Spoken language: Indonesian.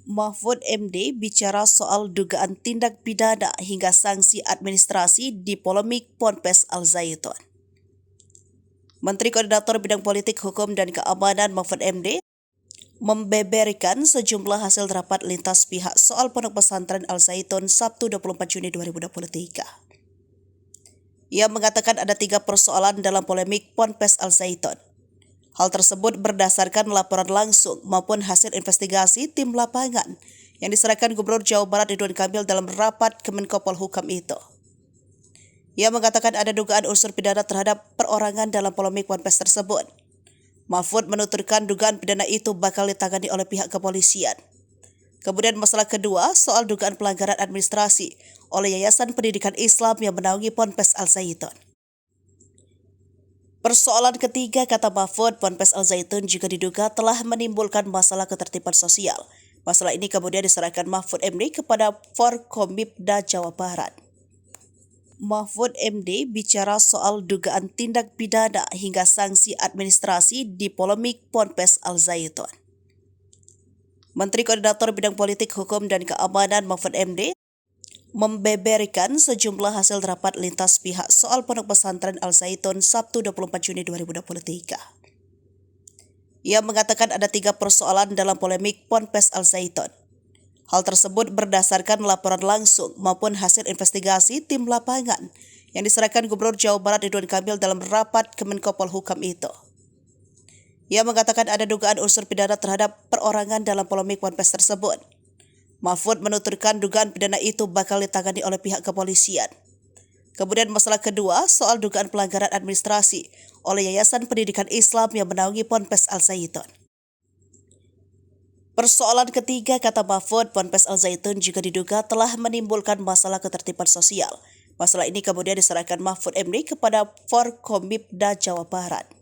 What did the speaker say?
Mahfud MD bicara soal dugaan tindak pidana hingga sanksi administrasi di polemik Ponpes Al Zaitun. Menteri Koordinator Bidang Politik, Hukum, dan Keamanan Mahfud MD membeberkan sejumlah hasil rapat lintas pihak soal Pondok Pesantren Al Zaitun Sabtu 24 Juni 2023. Ia mengatakan ada 3 persoalan dalam polemik Ponpes Al Zaitun. Hal tersebut berdasarkan laporan langsung maupun hasil investigasi tim lapangan yang diserahkan Gubernur Jawa Barat Ridwan Kamil dalam rapat Kemenko Polhukam itu. Ia mengatakan ada dugaan unsur pidana terhadap perorangan dalam polemik Ponpes tersebut. Mahfud menuturkan dugaan pidana itu bakal ditangani oleh pihak kepolisian. Kemudian masalah kedua soal dugaan pelanggaran administrasi oleh Yayasan Pendidikan Islam yang menaungi Ponpes Al Zaitun. Persoalan ketiga, kata Mahfud, Ponpes Al Zaitun juga diduga telah menimbulkan masalah ketertiban sosial. Masalah ini kemudian diserahkan Mahfud MD kepada Forkompimda Jawa Barat. Mahfud MD bicara soal dugaan tindak pidana hingga sanksi administrasi di polemik Ponpes Al Zaitun. Menteri Koordinator Bidang Politik, Hukum, dan Keamanan Mahfud MD membeberkan sejumlah hasil rapat lintas pihak soal Pondok Pesantren Al Zaitun Sabtu 24 Juni 2023. Ia mengatakan ada 3 persoalan dalam polemik Ponpes Al Zaitun. Hal tersebut berdasarkan laporan langsung maupun hasil investigasi tim lapangan yang diserahkan Gubernur Jawa Barat Ridwan Kamil dalam rapat Kemenko Polhukam itu. Ia mengatakan ada dugaan unsur pidana terhadap perorangan dalam polemik Ponpes tersebut. Mahfud menuturkan dugaan pidana itu bakal ditangani oleh pihak kepolisian. Kemudian masalah kedua soal dugaan pelanggaran administrasi oleh Yayasan Pendidikan Islam yang menaungi Ponpes Al Zaitun. Persoalan ketiga, kata Mahfud, Ponpes Al Zaitun juga diduga telah menimbulkan masalah ketertiban sosial. Masalah ini kemudian diserahkan Mahfud MD kepada Forkompimda Jawa Barat.